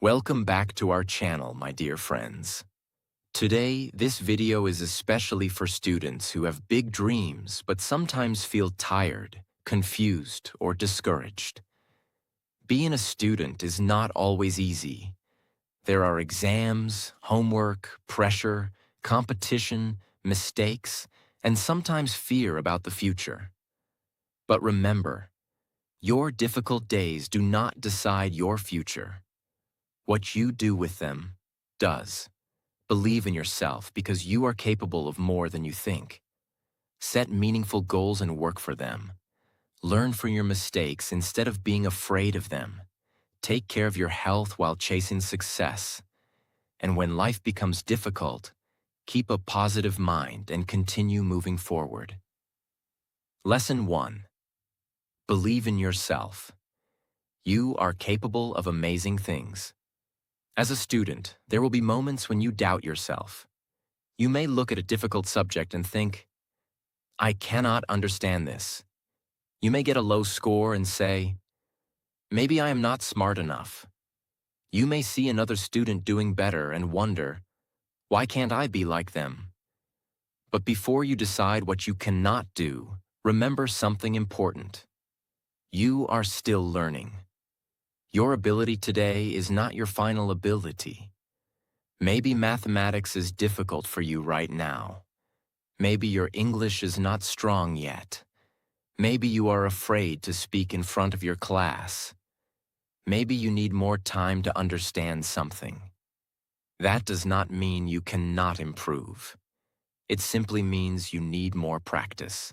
Welcome back to our channel, my dear friends. Today, this video is especially for students who have big dreams but sometimes feel tired, confused, or discouraged. Being a student is not always easy. There are exams, homework, pressure, competition, mistakes, and sometimes fear about the future. But remember, your difficult days do not decide your future. What you do with them does. Believe in yourself because you are capable of more than you think. Set meaningful goals and work for them. Learn from your mistakes instead of being afraid of them. Take care of your health while chasing success. And when life becomes difficult, keep a positive mind and continue moving forward. Lesson 1. Believe in yourself. You are capable of amazing things. As a student, there will be moments when you doubt yourself. You may look at a difficult subject and think, I cannot understand this. You may get a low score and say, maybe I am not smart enough. You may see another student doing better and wonder, why can't I be like them? But before you decide what you cannot do, remember something important. You are still learning. Your ability today is not your final ability. Maybe mathematics is difficult for you right now. Maybe your English is not strong yet. Maybe you are afraid to speak in front of your class. Maybe you need more time to understand something. That does not mean you cannot improve. It simply means you need more practice.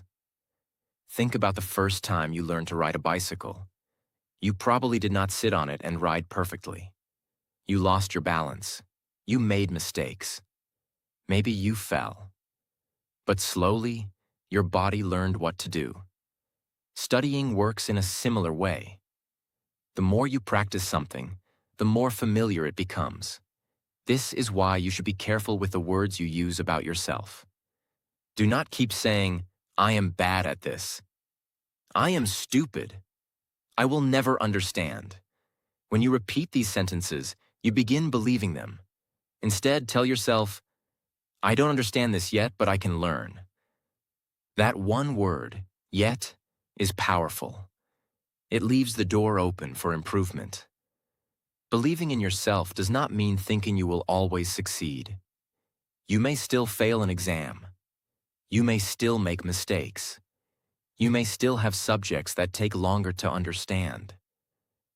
Think about the first time you learned to ride a bicycle. You probably did not sit on it and ride perfectly. You lost your balance. You made mistakes. Maybe you fell. But slowly, your body learned what to do. Studying works in a similar way. The more you practice something, the more familiar it becomes. This is why you should be careful with the words you use about yourself. Do not keep saying, I am bad at this. I am stupid. I will never understand. When you repeat these sentences, you begin believing them. Instead, tell yourself, I don't understand this yet, but I can learn. That one word, yet, is powerful. It leaves the door open for improvement. Believing in yourself does not mean thinking you will always succeed. You may still fail an exam. You may still make mistakes. You may still have subjects that take longer to understand.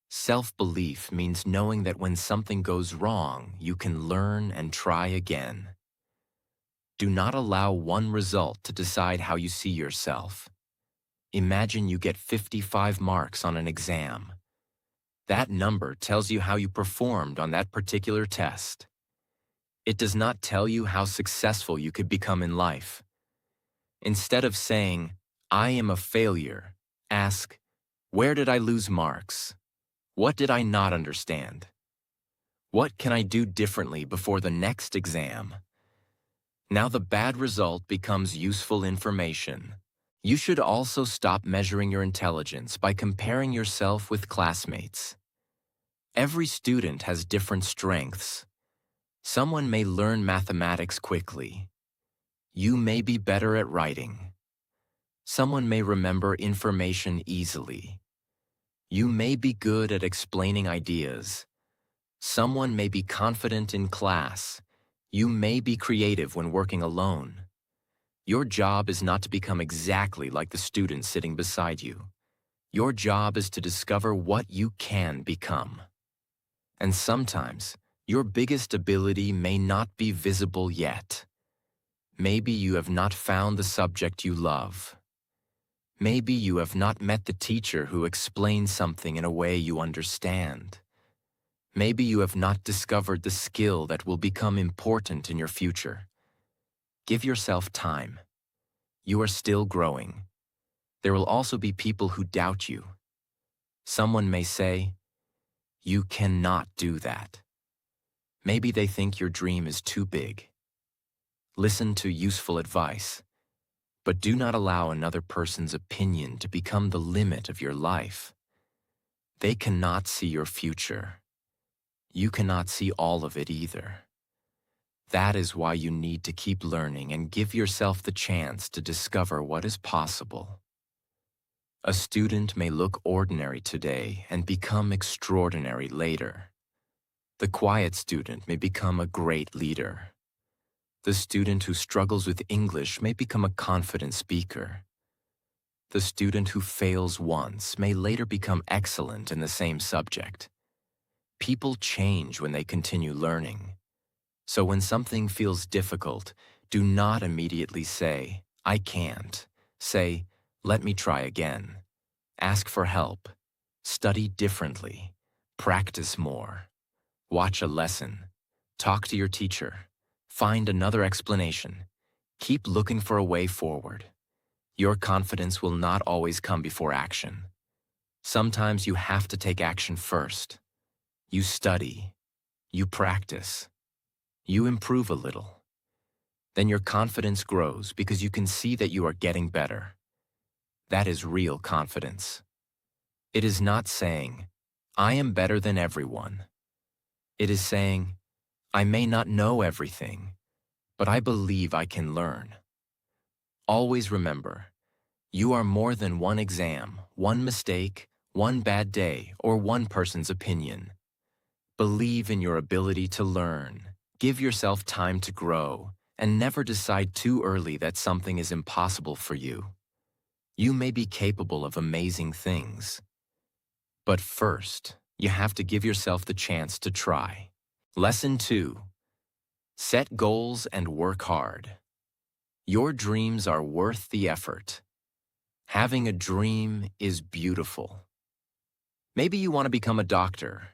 Self-belief means knowing that when something goes wrong, you can learn and try again. Do not allow one result to decide how you see yourself. Imagine you get 55 marks on an exam. That number tells you how you performed on that particular test. It does not tell you how successful you could become in life. Instead of saying, I am a failure, ask, where did I lose marks? What did I not understand? What can I do differently before the next exam? Now the bad result becomes useful information. You should also stop measuring your intelligence by comparing yourself with classmates. Every student has different strengths. Someone may learn mathematics quickly. You may be better at writing. Someone may remember information easily. You may be good at explaining ideas. Someone may be confident in class. You may be creative when working alone. Your job is not to become exactly like the student sitting beside you. Your job is to discover what you can become. And sometimes, your biggest ability may not be visible yet. Maybe you have not found the subject you love. Maybe you have not met the teacher who explains something in a way you understand. Maybe you have not discovered the skill that will become important in your future. Give yourself time. You are still growing. There will also be people who doubt you. Someone may say, you cannot do that. Maybe they think your dream is too big. Listen to useful advice, but do not allow another person's opinion to become the limit of your life. They cannot see your future. you cannot see all of it either. That is why you need to keep learning and give yourself the chance to discover what is possible. A student may look ordinary today and become extraordinary later. The quiet student may become a great leader. The student who struggles with English may become a confident speaker. The student who fails once may later become excellent in the same subject. People change when they continue learning. So when something feels difficult, do not immediately say, "I can't." Say, "Let me try again." Ask for help. Study differently. Practice more. Watch a lesson. Talk to your teacher. Find another explanation. Keep looking for a way forward. Your confidence will not always come before action. Sometimes you have to take action first. You study. You practice. You improve a little. Then your confidence grows because you can see that you are getting better. That is real confidence. It is not saying, "I am better than everyone." It is saying, "I may not know everything, but I believe I can learn." Always remember, you are more than one exam, one mistake, one bad day, or one person's opinion. Believe in your ability to learn. Give yourself time to grow, and never decide too early that something is impossible for you. You may be capable of amazing things. But first, you have to give yourself the chance to try. Lesson 2. Set goals and work hard. Your dreams are worth the effort. Having a dream is beautiful. Maybe you want to become a doctor.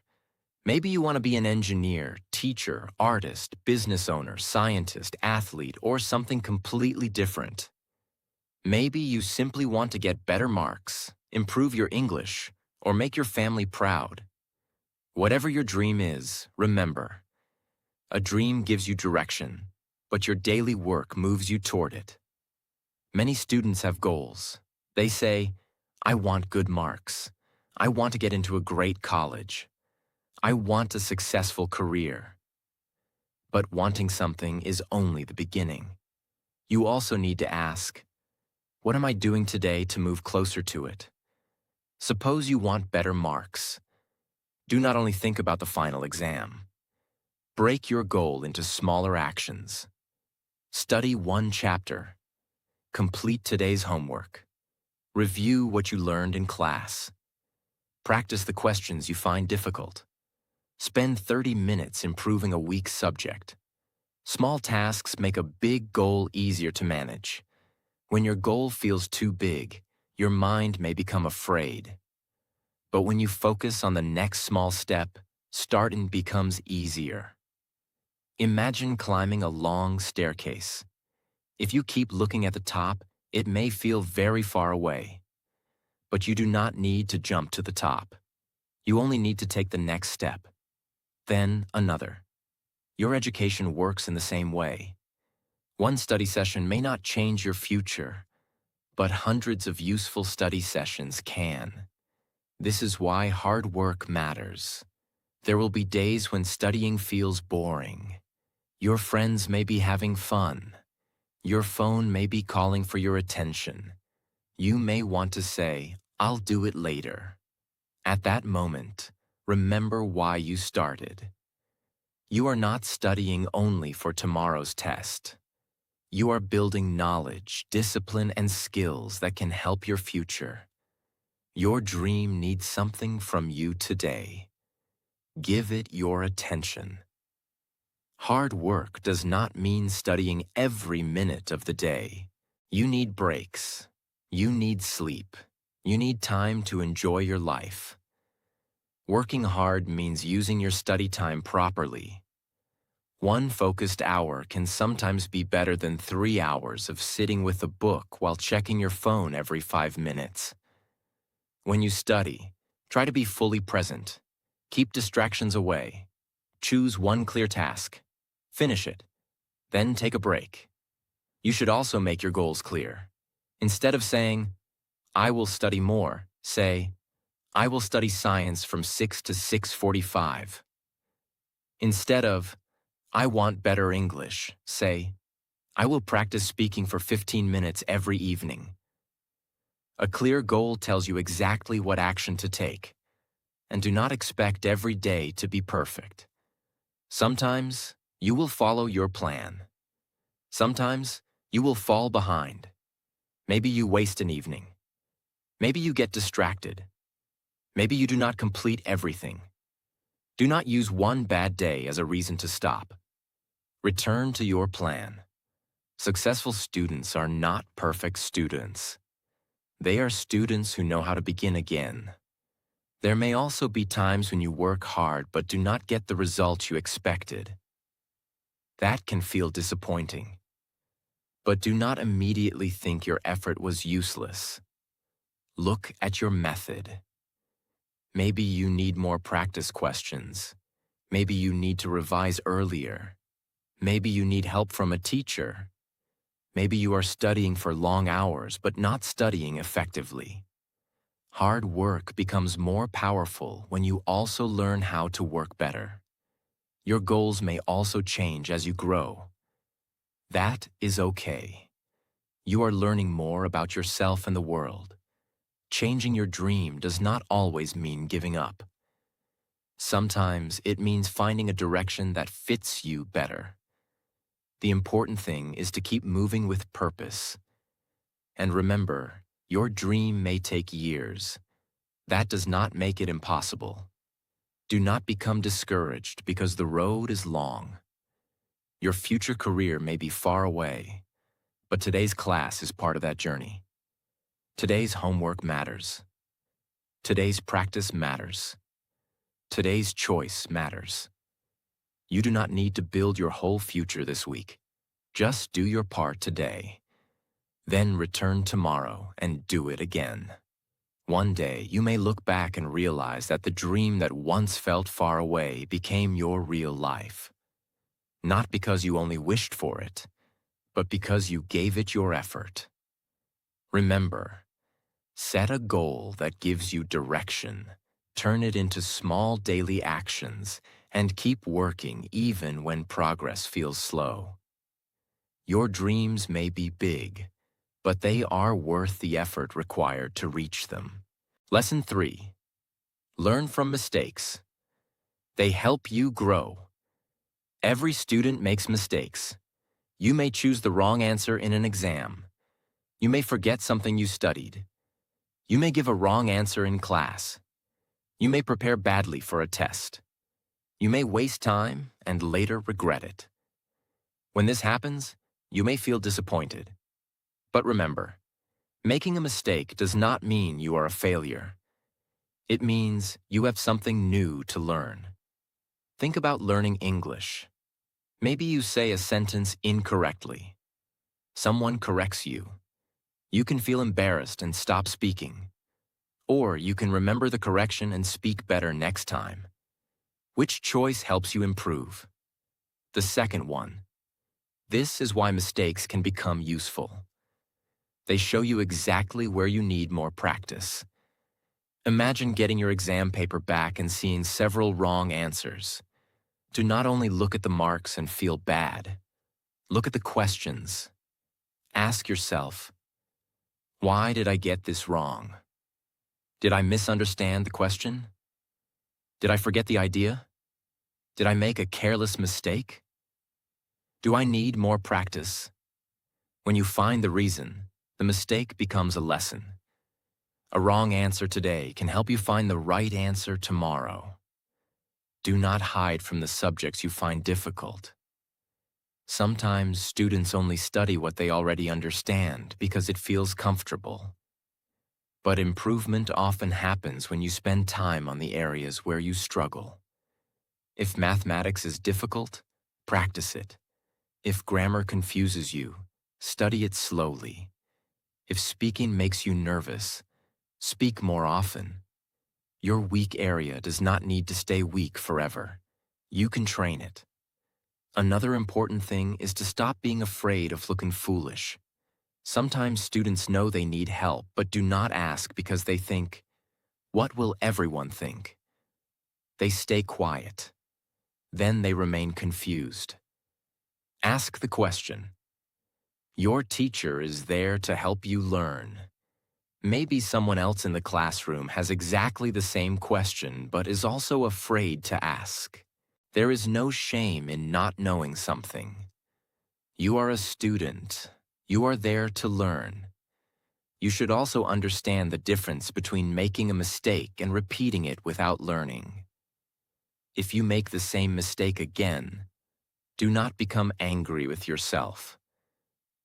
Maybe you want to be an engineer, teacher, artist, business owner, scientist, athlete, or something completely different. Maybe you simply want to get better marks, improve your English, or make your family proud. Whatever your dream is, remember, a dream gives you direction, but your daily work moves you toward it. Many students have goals. They say, "I want good marks. I want to get into a great college. I want a successful career." But wanting something is only the beginning. You also need to ask, what am I doing today to move closer to it? Suppose you want better marks. Do not only think about the final exam. Break your goal into smaller actions. Study one chapter. Complete today's homework. Review what you learned in class. Practice the questions you find difficult. Spend 30 minutes improving a weak subject. Small tasks make a big goal easier to manage. When your goal feels too big, your mind may become afraid. But when you focus on the next small step, starting becomes easier. Imagine climbing a long staircase. If you keep looking at the top, it may feel very far away. But you do not need to jump to the top. You only need to take the next step. Then another. Your education works in the same way. One study session may not change your future, but hundreds of useful study sessions can. This is why hard work matters. There will be days when studying feels boring. Your friends may be having fun. Your phone may be calling for your attention. You may want to say, "I'll do it later." At that moment, remember why you started. You are not studying only for tomorrow's test. You are building knowledge, discipline, and skills that can help your future. Your dream needs something from you today. Give it your attention. Hard work does not mean studying every minute of the day. You need breaks. You need sleep. You need time to enjoy your life. Working hard means using your study time properly. One focused hour can sometimes be better than 3 hours of sitting with a book while checking your phone every 5 minutes. When you study, try to be fully present. Keep distractions away. Choose one clear task. Finish it. Then take a break. You should also make your goals clear. Instead of saying, "I will study more," say, "I will study science from 6 to 6:45." Instead of, I want better English, say, I will practice speaking for 15 minutes every evening. A clear goal tells you exactly what action to take, and do not expect every day to be perfect. Sometimes you will follow your plan. Sometimes you will fall behind. Maybe you waste an evening. Maybe you get distracted. Maybe you do not complete everything. Do not use one bad day as a reason to stop. Return to your plan. Successful students are not perfect students. They are students who know how to begin again. There may also be times when you work hard but do not get the results you expected. That can feel disappointing. But do not immediately think your effort was useless. Look at your method. Maybe you need more practice questions. Maybe you need to revise earlier. Maybe you need help from a teacher. Maybe you are studying for long hours but not studying effectively. Hard work becomes more powerful when you also learn how to work better. Your goals may also change as you grow. That is okay. You are learning more about yourself and the world. Changing your dream does not always mean giving up. Sometimes it means finding a direction that fits you better. The important thing is to keep moving with purpose. And remember, your dream may take years. That does not make it impossible. Do not become discouraged because the road is long. Your future career may be far away, but today's class is part of that journey. Today's homework matters. Today's practice matters. Today's choice matters. You do not need to build your whole future this week. Just do your part today. Then return tomorrow and do it again. One day, you may look back and realize that the dream that once felt far away became your real life. Not because you only wished for it, but because you gave it your effort. Remember, set a goal that gives you direction. Turn it into small daily actions and keep working even when progress feels slow. Your dreams may be big, but they are worth the effort required to reach them. Lesson 3. Learn from mistakes. They help you grow. Every student makes mistakes. You may choose the wrong answer in an exam. You may forget something you studied. You may give a wrong answer in class. You may prepare badly for a test. You may waste time and later regret it. When this happens, you may feel disappointed. But remember, making a mistake does not mean you are a failure. It means you have something new to learn. Think about learning English. Maybe you say a sentence incorrectly. Someone corrects you. You can feel embarrassed and stop speaking. Or you can remember the correction and speak better next time. Which choice helps you improve? The second one. This is why mistakes can become useful. They show you exactly where you need more practice. Imagine getting your exam paper back and seeing several wrong answers. Do not only look at the marks and feel bad. Look at the questions. Ask yourself, why did I get this wrong? Did I misunderstand the question? Did I forget the idea? Did I make a careless mistake? Do I need more practice? When you find the reason, the mistake becomes a lesson. A wrong answer today can help you find the right answer tomorrow. Do not hide from the subjects you find difficult. Sometimes students only study what they already understand because it feels comfortable. But improvement often happens when you spend time on the areas where you struggle. If mathematics is difficult, practice it. If grammar confuses you, study it slowly. If speaking makes you nervous, speak more often. Your weak area does not need to stay weak forever. You can train it. Another important thing is to stop being afraid of looking foolish. Sometimes students know they need help but do not ask because they think, what will everyone think? They stay quiet. Then they remain confused. Ask the question. Your teacher is there to help you learn. Maybe someone else in the classroom has exactly the same question but is also afraid to ask. There is no shame in not knowing something. You are a student. You are there to learn. You should also understand the difference between making a mistake and repeating it without learning. If you make the same mistake again, do not become angry with yourself,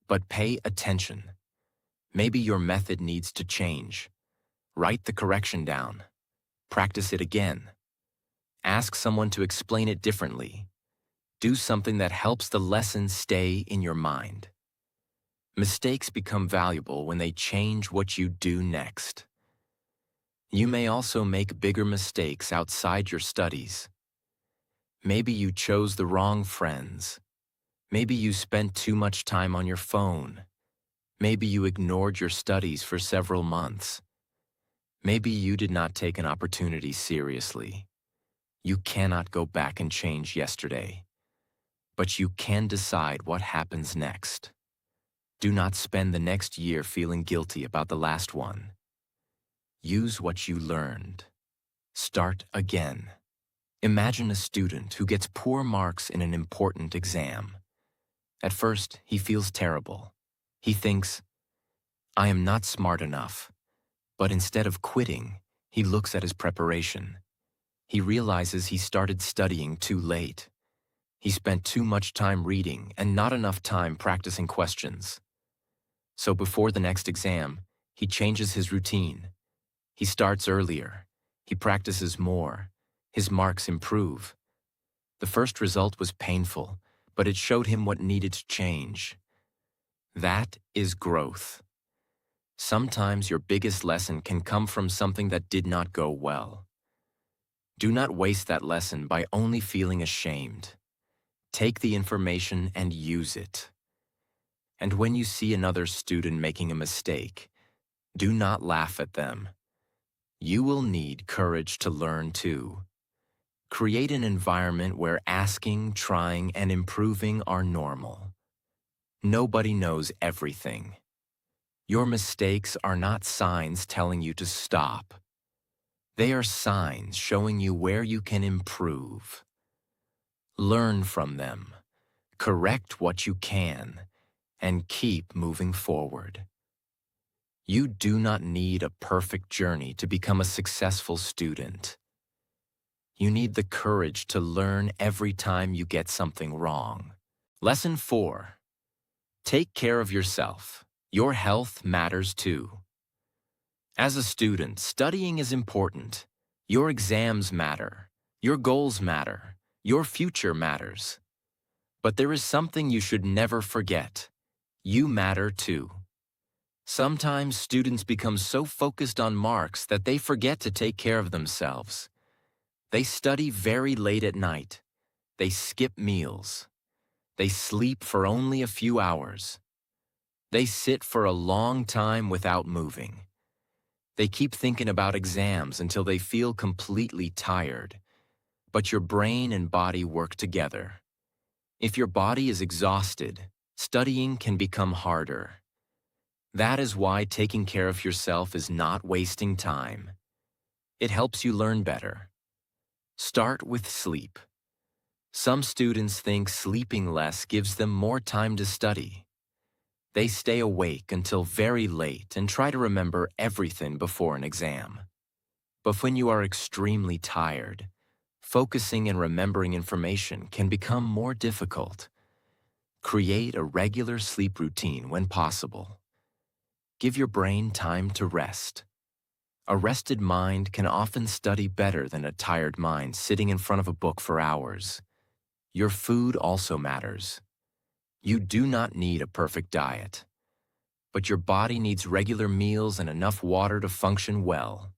but pay attention. Maybe your method needs to change. Write the correction down. Practice it again. Ask someone to explain it differently. Do something that helps the lesson stay in your mind. Mistakes become valuable when they change what you do next. You may also make bigger mistakes outside your studies. Maybe you chose the wrong friends. Maybe you spent too much time on your phone. Maybe you ignored your studies for several months. Maybe you did not take an opportunity seriously. You cannot go back and change yesterday, but you can decide what happens next. Do not spend the next year feeling guilty about the last one. Use what you learned. Start again. Imagine a student who gets poor marks in an important exam. At first, he feels terrible. He thinks, I am not smart enough. But instead of quitting, he looks at his preparation. He realizes he started studying too late. He spent too much time reading and not enough time practicing questions. So before the next exam, he changes his routine. He starts earlier. He practices more. His marks improve. The first result was painful, but it showed him what needed to change. That is growth. Sometimes your biggest lesson can come from something that did not go well. Do not waste that lesson by only feeling ashamed. Take the information and use it. And when you see another student making a mistake, do not laugh at them. You will need courage to learn too. Create an environment where asking, trying, and improving are normal. Nobody knows everything. Your mistakes are not signs telling you to stop. They are signs showing you where you can improve. Learn from them, correct what you can, and keep moving forward. You do not need a perfect journey to become a successful student. You need the courage to learn every time you get something wrong. Lesson 4. Take care of yourself. Your health matters too. As a student, studying is important. Your exams matter. Your goals matter. Your future matters. But there is something you should never forget. You matter too. Sometimes students become so focused on marks that they forget to take care of themselves. They study very late at night. They skip meals. They sleep for only a few hours. They sit for a long time without moving. They keep thinking about exams until they feel completely tired. But your brain and body work together. If your body is exhausted, studying can become harder. That is why taking care of yourself is not wasting time. It helps you learn better. Start with sleep. Some students think sleeping less gives them more time to study. They stay awake until very late and try to remember everything before an exam. But when you are extremely tired, focusing and remembering information can become more difficult. Create a regular sleep routine when possible. Give your brain time to rest. A rested mind can often study better than a tired mind sitting in front of a book for hours. Your food also matters. You do not need a perfect diet, but your body needs regular meals and enough water to function well.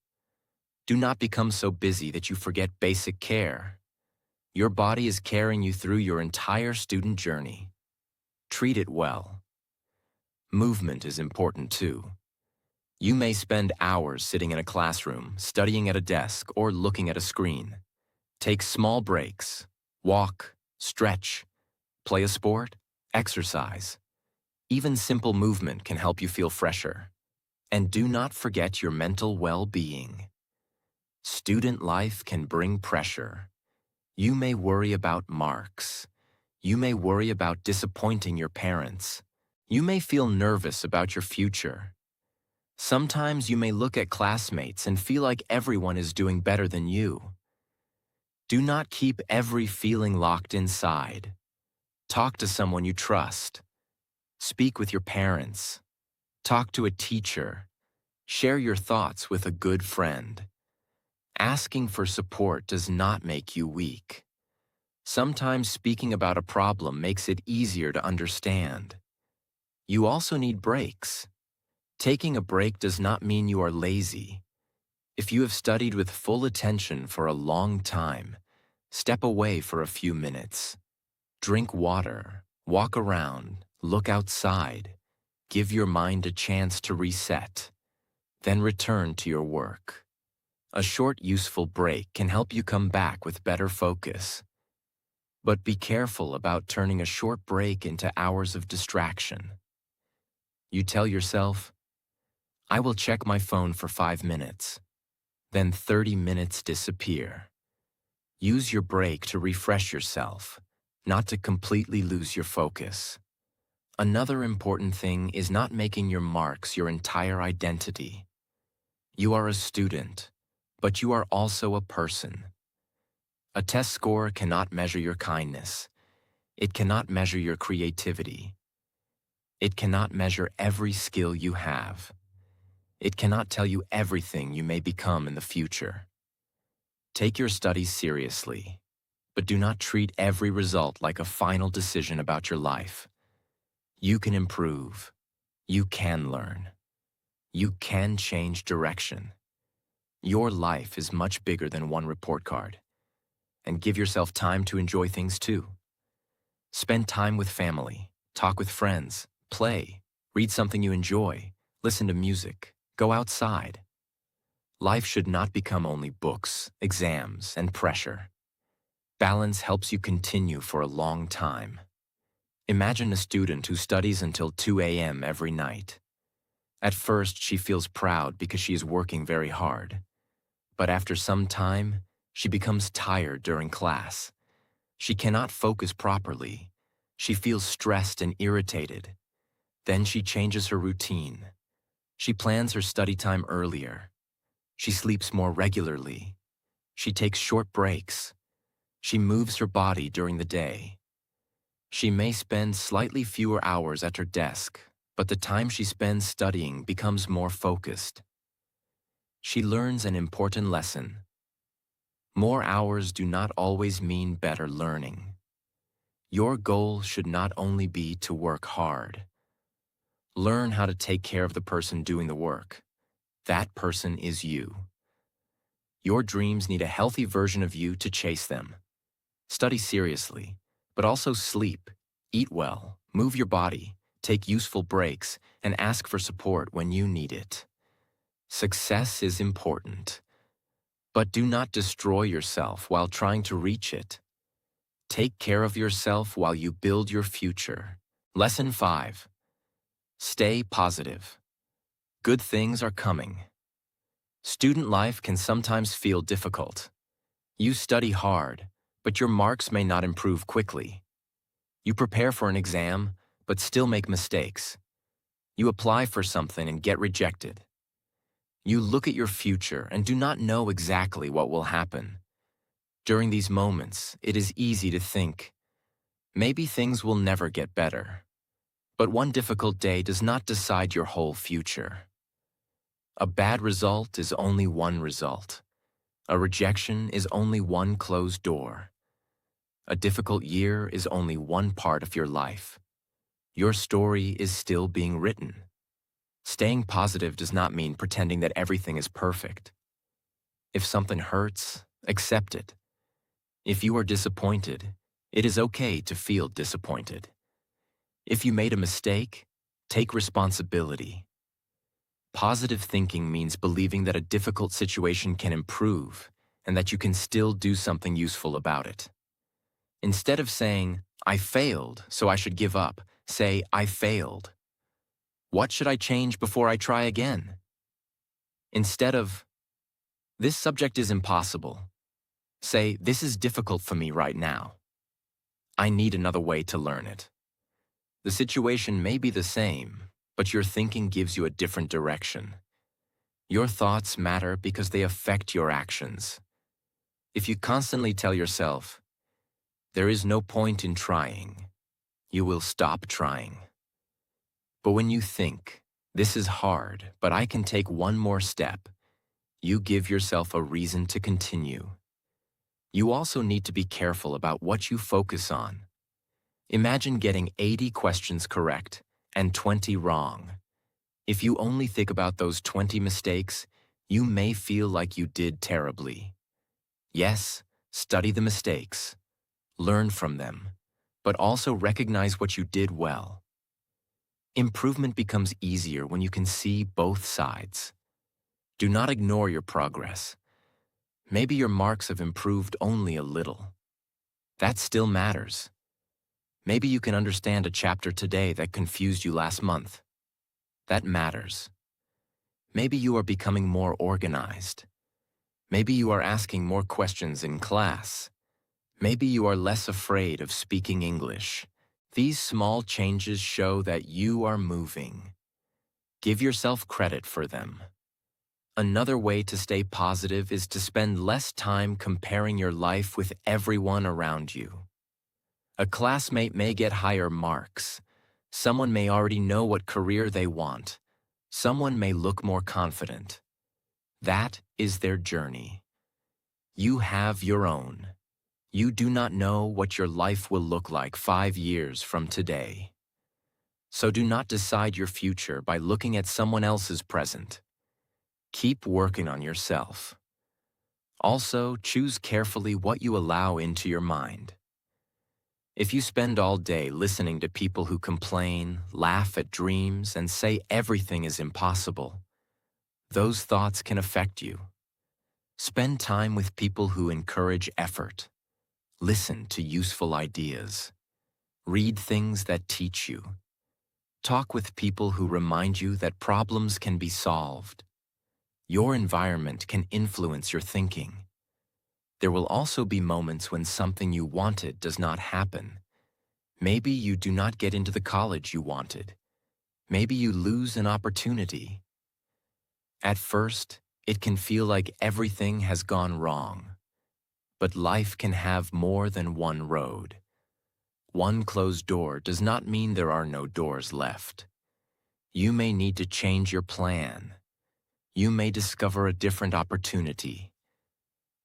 Do not become so busy that you forget basic care. Your body is carrying you through your entire student journey. Treat it well. Movement is important too. You may spend hours sitting in a classroom, studying at a desk, or looking at a screen. Take small breaks. Walk, stretch, play a sport, exercise. Even simple movement can help you feel fresher. And do not forget your mental well-being. Student life can bring pressure. You may worry about marks. You may worry about disappointing your parents. You may feel nervous about your future. Sometimes you may look at classmates and feel like everyone is doing better than you. Do not keep every feeling locked inside. Talk to someone you trust. Speak with your parents. Talk to a teacher. Share your thoughts with a good friend. Asking for support does not make you weak. Sometimes speaking about a problem makes it easier to understand. You also need breaks. Taking a break does not mean you are lazy. If you have studied with full attention for a long time, step away for a few minutes. Drink water, walk around, look outside. Give your mind a chance to reset. Then return to your work. A short, useful break can help you come back with better focus. But be careful about turning a short break into hours of distraction. You tell yourself, I will check my phone for 5 minutes. Then 30 minutes disappear. Use your break to refresh yourself, not to completely lose your focus. Another important thing is not making your marks your entire identity. You are a student, but you are also a person. A test score cannot measure your kindness. It cannot measure your creativity. It cannot measure every skill you have. It cannot tell you everything you may become in the future. Take your studies seriously, but do not treat every result like a final decision about your life. You can improve. You can learn. You can change direction. Your life is much bigger than one report card. And give yourself time to enjoy things too. Spend time with family, talk with friends, play, read something you enjoy, listen to music, go outside. Life should not become only books, exams, and pressure. Balance helps you continue for a long time. Imagine a student who studies until 2 a.m. every night. At first, she feels proud because she is working very hard. But after some time, she becomes tired during class. She cannot focus properly. She feels stressed and irritated. Then she changes her routine. She plans her study time earlier. She sleeps more regularly. She takes short breaks. She moves her body during the day. She may spend slightly fewer hours at her desk, but the time she spends studying becomes more focused. She learns an important lesson. More hours do not always mean better learning. Your goal should not only be to work hard. Learn how to take care of the person doing the work. That person is you. Your dreams need a healthy version of you to chase them. Study seriously, but also sleep, eat well, move your body, take useful breaks, and ask for support when you need it. Success is important, but do not destroy yourself while trying to reach it. Take care of yourself while you build your future. Lesson 5. Stay positive. Good things are coming. Student life can sometimes feel difficult. You study hard, but your marks may not improve quickly. You prepare for an exam, but still make mistakes. You apply for something and get rejected. You look at your future and do not know exactly what will happen. During these moments, it is easy to think, maybe things will never get better. But one difficult day does not decide your whole future. A bad result is only one result. A rejection is only one closed door. A difficult year is only one part of your life. Your story is still being written. Staying positive does not mean pretending that everything is perfect. If something hurts, accept it. If you are disappointed, it is okay to feel disappointed. If you made a mistake, take responsibility. Positive thinking means believing that a difficult situation can improve and that you can still do something useful about it. Instead of saying, I failed, so I should give up, say, I failed. What should I change before I try again? Instead of, this subject is impossible, say, this is difficult for me right now. I need another way to learn it. The situation may be the same, but your thinking gives you a different direction. Your thoughts matter because they affect your actions. If you constantly tell yourself, there is no point in trying, you will stop trying. But when you think, this is hard, but I can take one more step, you give yourself a reason to continue. You also need to be careful about what you focus on. Imagine getting 80 questions correct and 20 wrong. If you only think about those 20 mistakes, you may feel like you did terribly. Yes, study the mistakes, learn from them, but also recognize what you did well. Improvement becomes easier when you can see both sides. Do not ignore your progress. Maybe your marks have improved only a little. That still matters. Maybe you can understand a chapter today that confused you last month. That matters. Maybe you are becoming more organized. Maybe you are asking more questions in class. Maybe you are less afraid of speaking English. These small changes show that you are moving. Give yourself credit for them. Another way to stay positive is to spend less time comparing your life with everyone around you. A classmate may get higher marks. Someone may already know what career they want. Someone may look more confident. That is their journey. You have your own. You do not know what your life will look like 5 years from today. So do not decide your future by looking at someone else's present. Keep working on yourself. Also, choose carefully what you allow into your mind. If you spend all day listening to people who complain, laugh at dreams, and say everything is impossible, those thoughts can affect you. Spend time with people who encourage effort. Listen to useful ideas. Read things that teach you. Talk with people who remind you that problems can be solved. Your environment can influence your thinking. There will also be moments when something you wanted does not happen. Maybe you do not get into the college you wanted. Maybe you lose an opportunity. At first, it can feel like everything has gone wrong. But life can have more than one road. One closed door does not mean there are no doors left. You may need to change your plan. You may discover a different opportunity.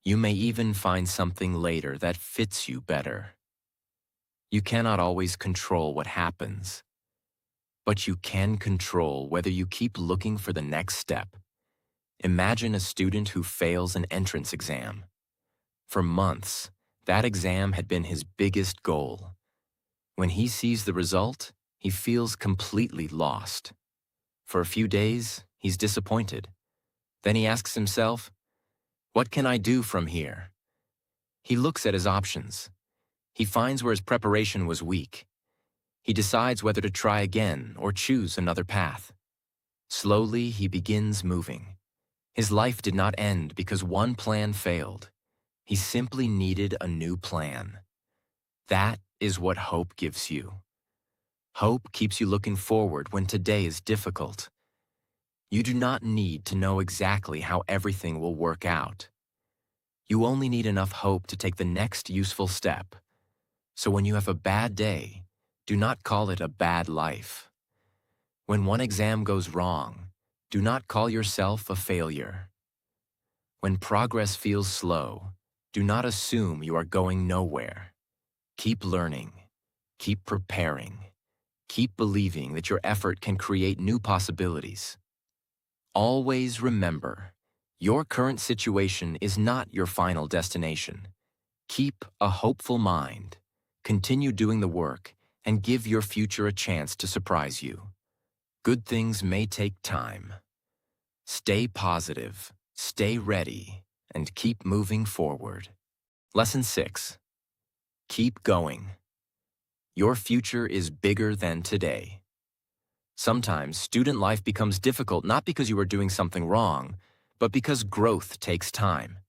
You may even find something later that fits you better. You cannot always control what happens, but you can control whether you keep looking for the next step. Imagine a student who fails an entrance exam. For months, that exam had been his biggest goal. When he sees the result, he feels completely lost. For a few days, he's disappointed. Then he asks himself, what can I do from here? He looks at his options. He finds where his preparation was weak. He decides whether to try again or choose another path. Slowly, he begins moving. His life did not end because one plan failed. He simply needed a new plan. That is what hope gives you. Hope keeps you looking forward when today is difficult. You do not need to know exactly how everything will work out. You only need enough hope to take the next useful step. So when you have a bad day, do not call it a bad life. When one exam goes wrong, do not call yourself a failure. When progress feels slow, do not assume you are going nowhere. Keep learning. Keep preparing. Keep believing that your effort can create new possibilities. Always remember, your current situation is not your final destination. Keep a hopeful mind, continue doing the work, and give your future a chance to surprise you. Good things may take time. Stay positive, stay ready, and keep moving forward. Lesson 6. Keep going. Your future is bigger than today. Sometimes student life becomes difficult not because you are doing something wrong, but because growth takes time.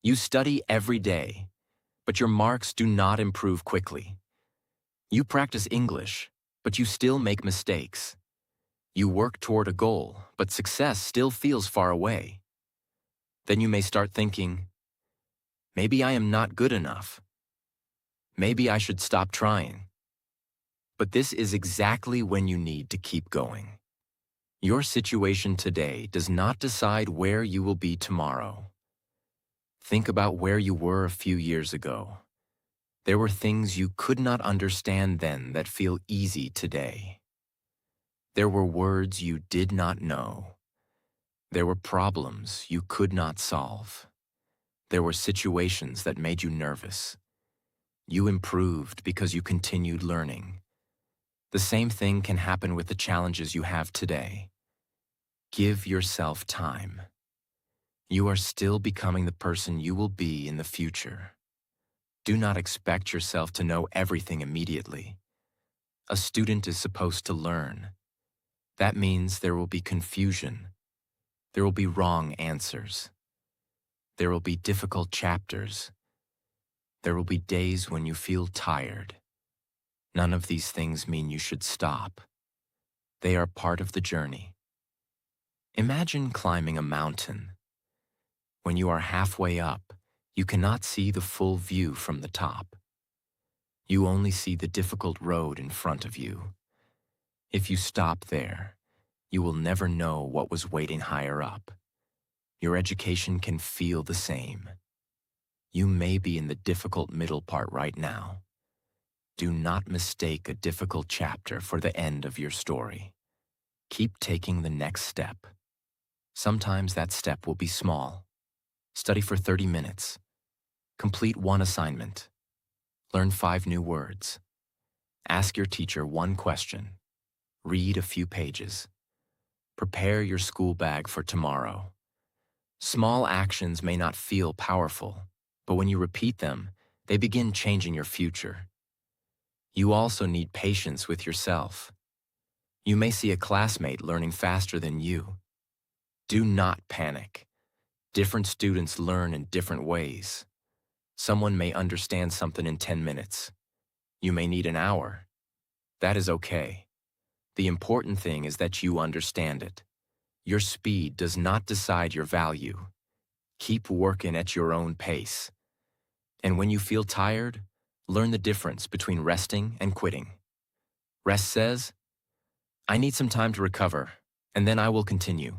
You study every day, but your marks do not improve quickly. You practice English, but you still make mistakes. You work toward a goal, but success still feels far away. Then you may start thinking, maybe I am not good enough. Maybe I should stop trying. But this is exactly when you need to keep going. Your situation today does not decide where you will be tomorrow. Think about where you were a few years ago. There were things you could not understand then that feel easy today. There were words you did not know. There were problems you could not solve. There were situations that made you nervous. You improved because you continued learning. The same thing can happen with the challenges you have today. Give yourself time. You are still becoming the person you will be in the future. Do not expect yourself to know everything immediately. A student is supposed to learn. That means there will be confusion. There will be wrong answers. There will be difficult chapters. There will be days when you feel tired. None of these things mean you should stop. They are part of the journey. Imagine climbing a mountain. When you are halfway up, you cannot see the full view from the top. You only see the difficult road in front of you. If you stop there, you will never know what was waiting higher up. Your education can feel the same. You may be in the difficult middle part right now. Do not mistake a difficult chapter for the end of your story. Keep taking the next step. Sometimes that step will be small. Study for 30 minutes. Complete one assignment. Learn 5 new words. Ask your teacher one question. Read a few pages. Prepare your school bag for tomorrow. Small actions may not feel powerful, but when you repeat them, they begin changing your future. You also need patience with yourself. You may see a classmate learning faster than you. Do not panic. Different students learn in different ways. Someone may understand something in 10 minutes. You may need an hour. That is okay. The important thing is that you understand it. Your speed does not decide your value. Keep working at your own pace. And when you feel tired, learn the difference between resting and quitting. Rest says, I need some time to recover, and then I will continue.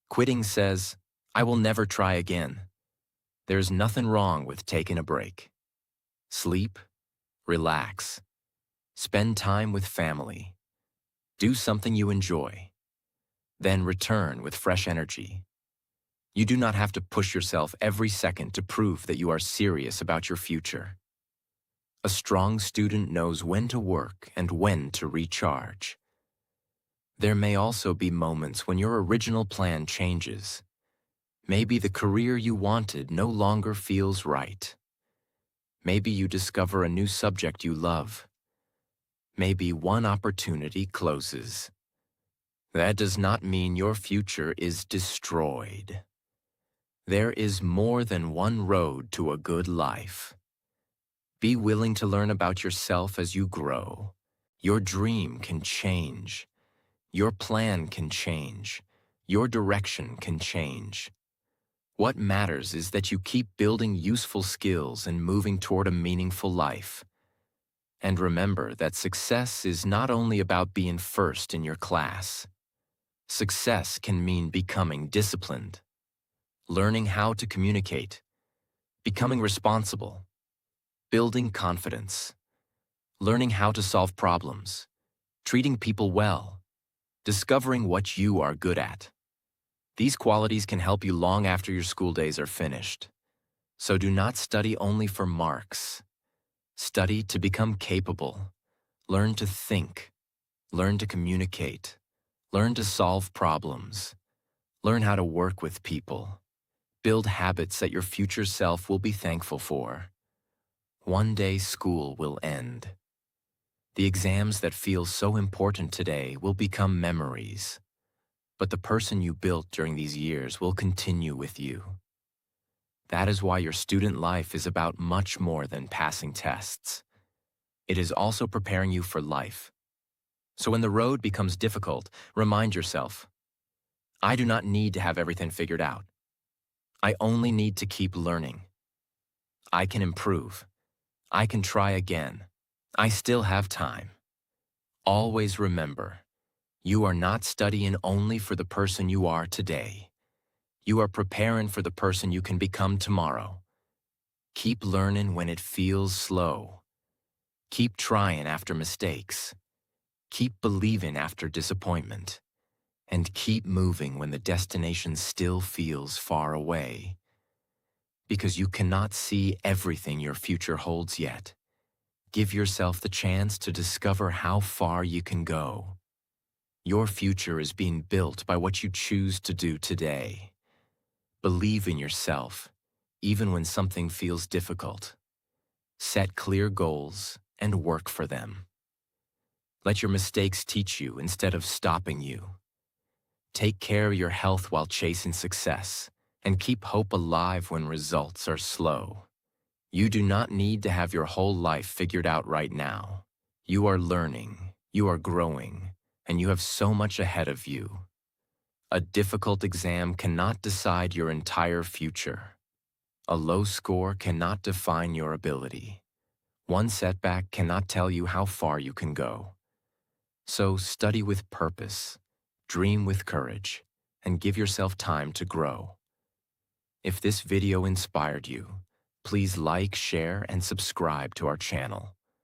Quitting says, I will never try again. There's nothing wrong with taking a break. Sleep, relax, spend time with family, do something you enjoy, then return with fresh energy. You do not have to push yourself every second to prove that you are serious about your future. A strong student knows when to work and when to recharge. There may also be moments when your original plan changes. Maybe the career you wanted no longer feels right. Maybe you discover a new subject you love. Maybe one opportunity closes. That does not mean your future is destroyed. There is more than one road to a good life. Be willing to learn about yourself as you grow. Your dream can change. Your plan can change. Your direction can change. What matters is that you keep building useful skills and moving toward a meaningful life. And remember that success is not only about being first in your class. Success can mean becoming disciplined, learning how to communicate, becoming responsible, building confidence, learning how to solve problems, treating people well, discovering what you are good at. These qualities can help you long after your school days are finished. So do not study only for marks. Study to become capable. Learn to think. Learn to communicate. Learn to solve problems. Learn how to work with people. Build habits that your future self will be thankful for. One day school will end. The exams that feel so important today will become memories, but the person you built during these years will continue with you. That is why your student life is about much more than passing tests. It is also preparing you for life. So when the road becomes difficult, remind yourself, I do not need to have everything figured out. I only need to keep learning. I can improve. I can try again. I still have time. Always remember, you are not studying only for the person you are today. You are preparing for the person you can become tomorrow. Keep learning when it feels slow. Keep trying after mistakes. Keep believing after disappointment. And keep moving when the destination still feels far away. Because you cannot see everything your future holds yet. Give yourself the chance to discover how far you can go. Your future is being built by what you choose to do today. Believe in yourself, even when something feels difficult. Set clear goals and work for them. Let your mistakes teach you instead of stopping you. Take care of your health while chasing success, and keep hope alive when results are slow. You do not need to have your whole life figured out right now. You are learning, you are growing, and you have so much ahead of you. A difficult exam cannot decide your entire future. A low score cannot define your ability. One setback cannot tell you how far you can go. So study with purpose, dream with courage, and give yourself time to grow. If this video inspired you, please like, share, and subscribe to our channel.